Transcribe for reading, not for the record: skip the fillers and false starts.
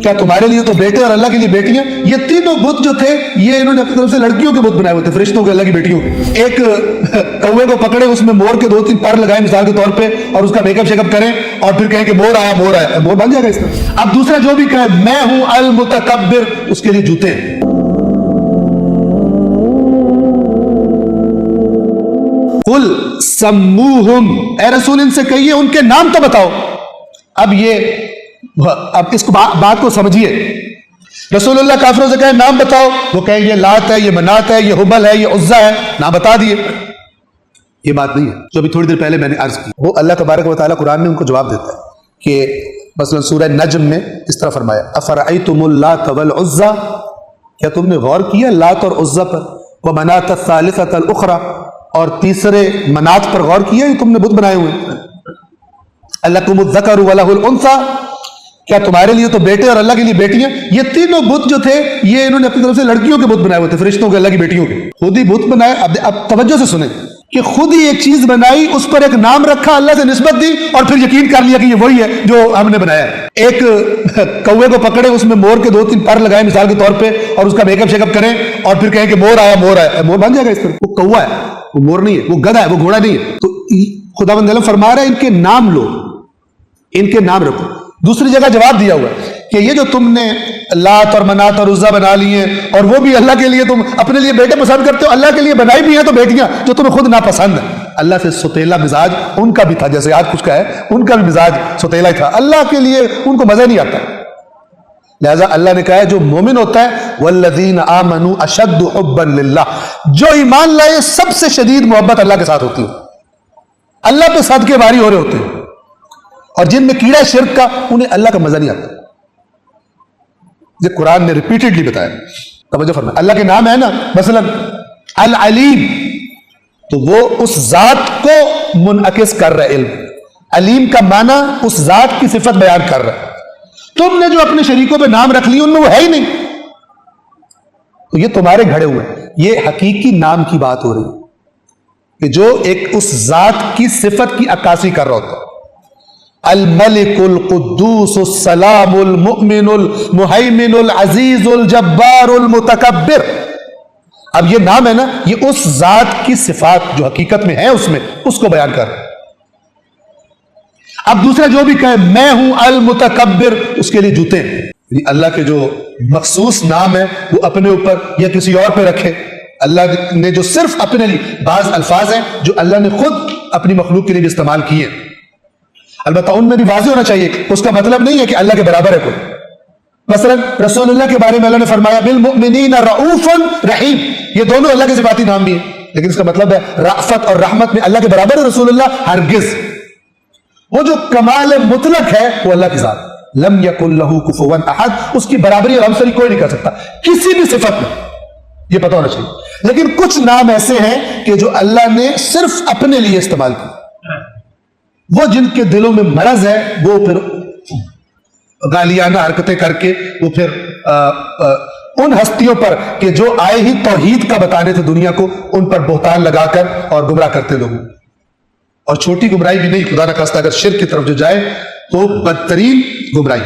क्या तुम्हारे लिए तो बेटे और अल्लाह के लिए बेटियां? ये तीनों बुत जो थे ये इन्होंने अपनी तरफ से लड़कियों के बुत बनाए हुए थे, फरिश्तों के, अल्लाह की बेटियों के। एक कौवे को पकड़े, उसमें मोर के 2-3 पर लगाए मिसाल के तौर पे, और उसका मेकअप शेकअप करें और फिर कहें कि मोर आया, मोर आया, मोर बन जाएगा इसका। अब दूसरा जो भी कहे मैं हूं अल मुतकब्बिर, उसके लिए जूते। कुल सम्मूहुम, ए रसूल इनसे कहिए उनके नाम तो बताओ। अब इसको बात को समझिए। रसूलुल्लाह काफिरों से कहे नाम बताओ, वो कहे ये लात है, ये मनात है, ये हुबल है, ये उज्जा है, नाम बता दिए। ये बात नहीं है जो अभी थोड़ी देर पहले मैंने अर्ज की। वो अल्लाह तबारक व तआला कुरान में उनको जवाब देता है कि मसलन सूरह नज्म में इस तरह फरमाया, अफरअयतुमुल लात वल उज्जा, क्या तुमने गौर किया लात और उज्जा पर, व मनात सालिसतल उखरा, और तीसरे मनात पर गौर किया, ये तुमने बुत बनाए हुए। अल्लाकुमुज़ ज़करु व लहुल उन्सा, क्या तुम्हारे लिए तो बेटे और अल्लाह के लिए बेटियां? ये तीनों बुत जो थे ये इन्होंने अपनी तरफ से लड़कियों के बुत बनाए हुए थे, फरिश्तों के, अल्लाह की बेटियों के। खुद ही बुत बनाए। अब तवज्जो से सुने कि खुद ही एक चीज बनाई, उस पर एक नाम रखा, अल्लाह से निस्बत दी, और फिर यकीन कर लिया कि ये वही है जो हमने बनाया है। एक कौवे को पकड़े, उसमें मोर के 2-3 पर लगाए मिसाल के तौर पे, और उसका मेकअप शेकअप करें और फिर कहें कि मोर आया, मोर आया, मोर बन जाएगा इस पर। वो कौवा है, वो मोर नहीं है, वो गधा है, वो घोड़ा नहीं है। तो खुदावंद आलम फरमा रहा है इनके नाम लो, इनके नाम रखो। दूसरी जगह जवाब दिया हुआ है कि ये जो तुमने लात और मनात और उज्जा बना लिए, और वो भी अल्लाह के लिए, तुम अपने लिए बेटे पसंद करते हो, अल्लाह के लिए बनाई भी हैं तो बेटियां जो तुम्हें खुद नापसंद है। अल्लाह से सुतेला मिजाज उनका भी था, जैसे आज कुछ का है, उनका भी मिजाज सुतेला ही था, अल्लाह के लिए उनको मजा नहीं आता। लिहाजा अल्लाह ने कहा है जो मोमिन होता है वल्लज़ीन आमनू अशद्दु हुब्बन लिल्लाह, जो ईमान लाए सबसे शदीद मोहब्बत अल्लाह के साथ होती है, अल्लाह पे सदके वारी हो रहे होते हैं। और जिनमें कीड़ा शिर्क का, उन्हें अल्लाह का मजा नहीं आता। ये कुरान ने रिपीटेडली बताया। तवज्जो फरमाएं, अल्लाह के नाम है ना मसलन अल अलीम, तो वो उस जात को मुनअकिस कर रहा है। इल्म अलीम का माना उस जात की सिफत बयान कर रहा है। तुमने जो अपने शरीकों पे नाम रख लिए उनमें वो है ही नहीं, तो ये तुम्हारे घड़े हुए। ये हकीकी नाम की बात हो रही कि जो एक उस जात की सिफत की अक्कासी कर रहा होता। अल मलिकुल कुद्दूसुस सलामुल मुमिनुल मुहैमिनुल अजीजुल जब्बारुल मुतकब्बिर। अब ये नाम है ना, ये उस जात की सिफात जो हकीकत में है उसमें, उसको बयान कर रहा है। अब दूसरा जो भी कहे मैं हूं अल मुतकब्बिर, उसके लिए जूते। अल्लाह के जो मखसूस नाम है वो अपने ऊपर या किसी और पे रखे। अल्लाह ने जो सिर्फ अपने लिए बाज अल्फाज हैं जो अल्लाह ने खुद अपनी मखलूक के लिए भी इस्तेमाल किए, अलबत्ता उनमें भी वाज़ेह होना चाहिए। उसका मतलब नहीं है कि अल्लाह के बराबर है कोई। मसलन रसूलुल्लाह के बारे में अल्लाह ने फरमाया बिल मुमिनीन रऊफुन रहीम, ये दोनों अल्लाह के सिफाती नाम भी है, लेकिन इसका मतलब है राफत और रहमत में अल्लाह के बराबर है रसूलुल्लाह? हरगिज। वो जो कमाल मुतलक है वो अल्लाह की जात, लम यकुल लहू कुफुवन अहद, उसकी बराबरी और हमसरी कोई नहीं कर सकता किसी भी सिफत में, ये पता होना चाहिए। लेकिन कुछ नाम ऐसे हैं कि जो अल्लाह ने सिर्फ अपने लिए इस्तेमाल किए, वो जिनके दिलों में मरज है वो फिर गालियाना हरकतें करके वो फिर उन हस्तियों पर कि जो आए ही तौहीद का बताने थे दुनिया को, उन पर बोहतान लगाकर और गुमराह करते लोगों। और छोटी गुमराही भी नहीं, खुदा न खास्ता अगर शिर्क की तरफ जो जाए तो बदतरीन गुमराही।